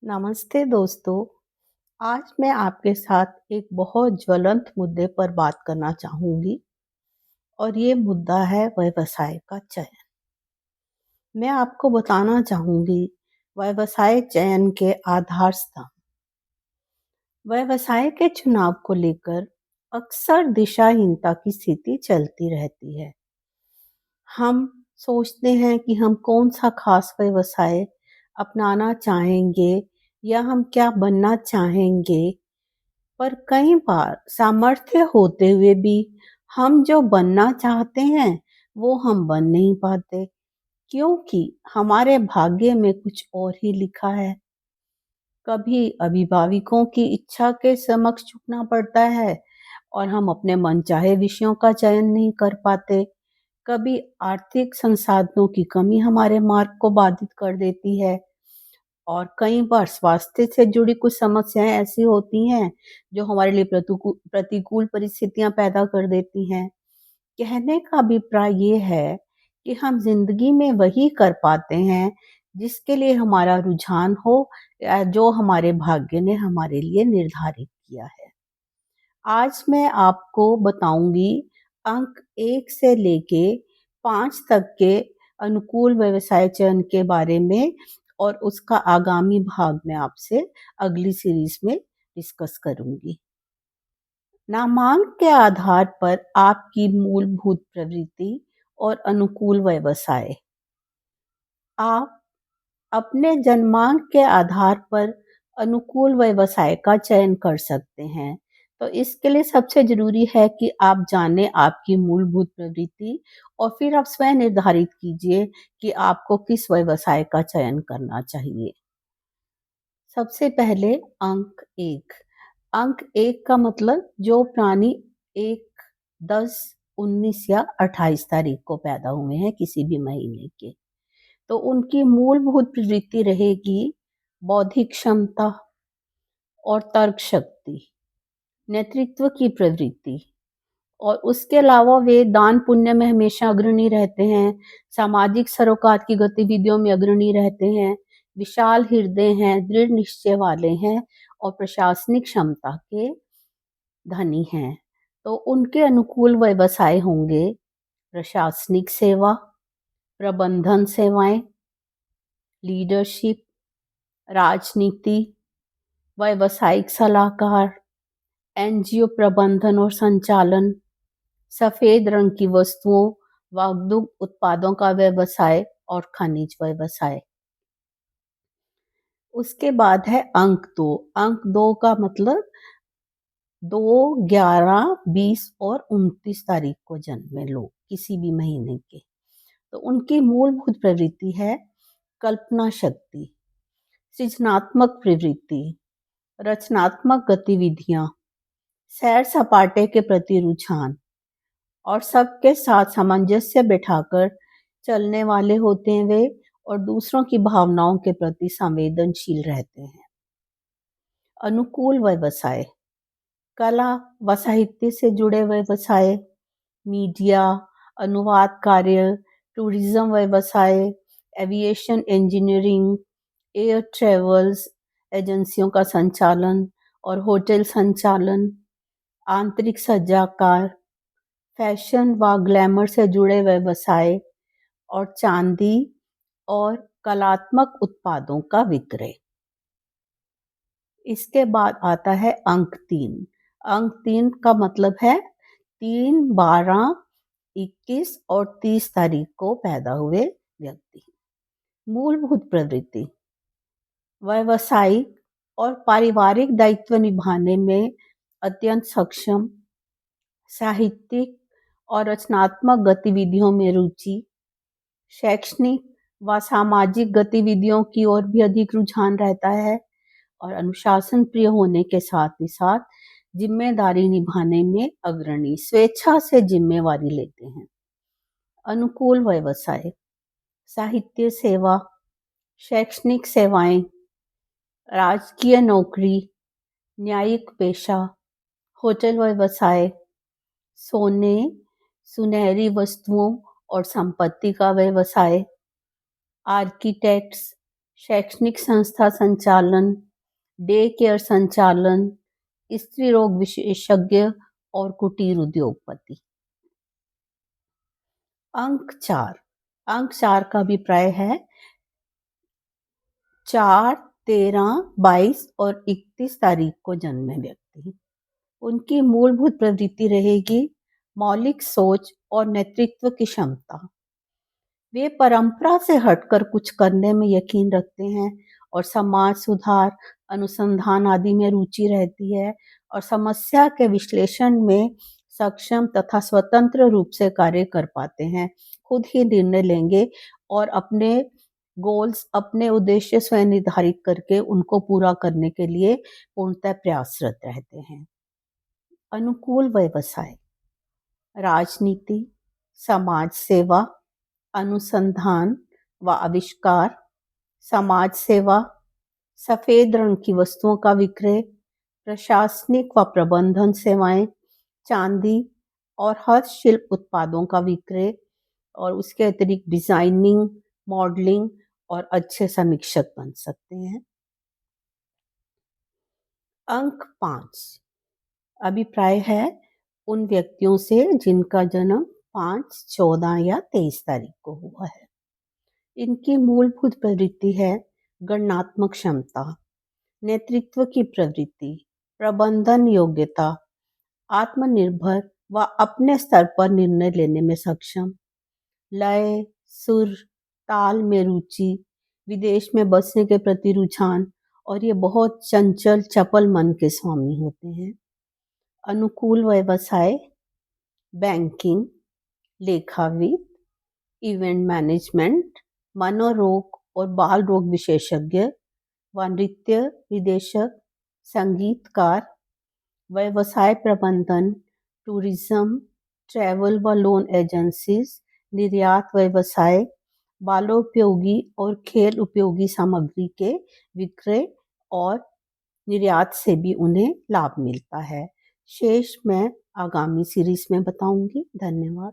नमस्ते दोस्तों। आज मैं आपके साथ एक बहुत ज्वलंत मुद्दे पर बात करना चाहूँगी और ये मुद्दा है व्यवसाय का चयन। मैं आपको बताना चाहूँगी व्यवसाय चयन के आधार स्तंभ। व्यवसाय के चुनाव को लेकर अक्सर दिशाहीनता की स्थिति चलती रहती है। हम सोचते हैं कि हम कौन-सा खास व्यवसाय अपनाना चाहेंगे या हम क्या बनना चाहेंगे, पर कई बार सामर्थ्य होते हुए भी हम जो बनना चाहते हैं वो हम बन नहीं पाते, क्योंकि हमारे भाग्य में कुछ और ही लिखा है। कभी अभिभावकों की इच्छा के समक्ष झुकना पड़ता है और हम अपने मनचाहे विषयों का चयन नहीं कर पाते। कभी आर्थिक संसाधनों की कमी हमारे मार्ग को बाधित कर देती है और कई बार स्वास्थ्य से जुड़ी कुछ समस्याएं ऐसी होती हैं जो हमारे लिए प्रतिकूल परिस्थितियां पैदा कर देती हैं। कहने का अभिप्राय ये है कि हम जिंदगी में वही कर पाते हैं जिसके लिए हमारा रुझान हो या जो हमारे भाग्य ने हमारे लिए निर्धारित किया है। आज मैं आपको बताऊंगी अंक 1 से लेके 5 तक के अनुकूल व्यवसाय चयन के बारे में और उसका आगामी भाग मैं आपसे अगली सीरीज में डिस्कस करूंगी। नामांक के आधार पर आपकी मूलभूत प्रवृत्ति और अनुकूल व्यवसाय। आप अपने जन्मांक के आधार पर अनुकूल व्यवसाय का चयन कर सकते हैं। तो इसके लिए सबसे जरूरी है कि आप जानें आपकी मूलभूत प्रवृत्ति और फिर आप स्वयं निर्धारित कीजिए कि आपको किस व्यवसाय का चयन करना चाहिए। सबसे पहले अंक 1। अंक 1 का मतलब जो प्राणी 1, 10, 19 या 28 तारीख को पैदा हुए हैं किसी भी महीने के, तो उनकी मूलभूत प्रवृत्ति रहेगी बौद्धिक क्षमता और तर्क शक्ति, नेतृत्व की प्रवृत्ति, और उसके अलावा वे दान पुण्य में हमेशा अग्रणी रहते हैं, सामाजिक सरोकार की गतिविधियों में अग्रणी रहते हैं, विशाल हृदय हैं, दृढ़ निश्चय वाले हैं और प्रशासनिक क्षमता के धनी हैं। तो उनके अनुकूल व्यवसाय होंगे प्रशासनिक सेवा, प्रबंधन सेवाएं, लीडरशिप, राजनीति, व्यावसायिक सलाहकार, एनजीओ प्रबंधन और संचालन, सफेद रंग की वस्तुओं व दुग्ध उत्पादों का व्यवसाय और खनिज व्यवसाय। उसके बाद है अंक 2। अंक 2 का मतलब 2, 11, 20 और 29 तारीख को जन्मे लोग किसी भी महीने के, तो उनकी मूलभूत प्रवृत्ति है कल्पना शक्ति, सृजनात्मक प्रवृत्ति, रचनात्मक गतिविधियां, सैर सपाटे के प्रति रुझान और सबके साथ सामंजस्य बिठाकर चलने वाले होते हैं वे, और दूसरों की भावनाओं के प्रति संवेदनशील रहते हैं। अनुकूल व्यवसाय कला व साहित्य से जुड़े व्यवसाय, मीडिया, अनुवाद कार्य, टूरिज्म व्यवसाय, एविएशन इंजीनियरिंग, एयर ट्रेवल्स, एजेंसियों का संचालन और होटल संचालन, आंतरिक सज्जाकार, फैशन व ग्लैमर से जुड़े व्यवसाय और चांदी और कलात्मक उत्पादों का विक्रय। इसके बाद आता है अंक 3। अंक 3 का मतलब है 3, 12, 21 और 30 तारीख को पैदा हुए व्यक्ति। मूलभूत प्रवृत्ति व्यावसायिक और पारिवारिक दायित्व निभाने में अत्यंत सक्षम, साहित्यिक और रचनात्मक गतिविधियों में रुचि, शैक्षणिक व सामाजिक गतिविधियों की ओर भी अधिक रुझान रहता है और अनुशासन प्रिय होने के साथ ही साथ जिम्मेदारी निभाने में अग्रणी, स्वेच्छा से जिम्मेवारी लेते हैं। अनुकूल व्यवसाय साहित्य सेवा, शैक्षणिक सेवाएं, राजकीय नौकरी, न्यायिक पेशा, होटल व्यवसाय, सोने, सुनहरी वस्तुओं और संपत्ति का व्यवसाय, आर्किटेक्ट्स, शैक्षणिक संस्था संचालन, डे केयर संचालन, स्त्री रोग विशेषज्ञ और कुटीर उद्योगपति। अंक 4 का अभिप्राय है 4, 13, 22 और 31 तारीख को जन्मे व्यक्ति। उनकी मूलभूत प्रवृत्ति रहेगी मौलिक सोच और नेतृत्व की क्षमता। वे परंपरा से हटकर कुछ करने में यकीन रखते हैं और समाज सुधार, अनुसंधान आदि में रुचि रहती है और समस्या के विश्लेषण में सक्षम तथा स्वतंत्र रूप से कार्य कर पाते हैं। खुद ही निर्णय लेंगे और अपने गोल्स, अपने उद्देश्य स्वयं निर्धारित करके उनको पूरा करने के लिए पूर्णतः प्रयासरत रहते हैं। अनुकूल व्यवसाय, राजनीति, समाज सेवा, अनुसंधान व आविष्कार, समाज सेवा, सफेद रंग की वस्तुओं का विक्रय, प्रशासनिक व प्रबंधन सेवाएं, चांदी और हस्तशिल्प उत्पादों का विक्रय और उसके अतिरिक्त डिजाइनिंग, मॉडलिंग और अच्छे समीक्षक बन सकते हैं। अंक 5 अभिप्राय है उन व्यक्तियों से जिनका जन्म 5, 14 या 23 तारीख को हुआ है। इनकी मूलभूत प्रवृत्ति है गणनात्मक क्षमता, नेतृत्व की प्रवृत्ति, प्रबंधन योग्यता, आत्मनिर्भर व अपने स्तर पर निर्णय लेने में सक्षम, लय, सुर, ताल में रुचि, विदेश में बसने के प्रति रुझान और ये बहुत चंचल चपल मन के स्वामी होते हैं। अनुकूल व्यवसाय, बैंकिंग, लेखाविद, इवेंट मैनेजमेंट, मनोरोग और बाल रोग विशेषज्ञ व नृत्य निदेशक, संगीतकार, व्यवसाय प्रबंधन, टूरिज्म, ट्रैवल व लोन एजेंसीज, निर्यात व्यवसाय, बालोपयोगी और खेल उपयोगी सामग्री के विक्रय और निर्यात से भी उन्हें लाभ मिलता है। शेष मैं आगामी सीरीज में बताऊंगी। धन्यवाद।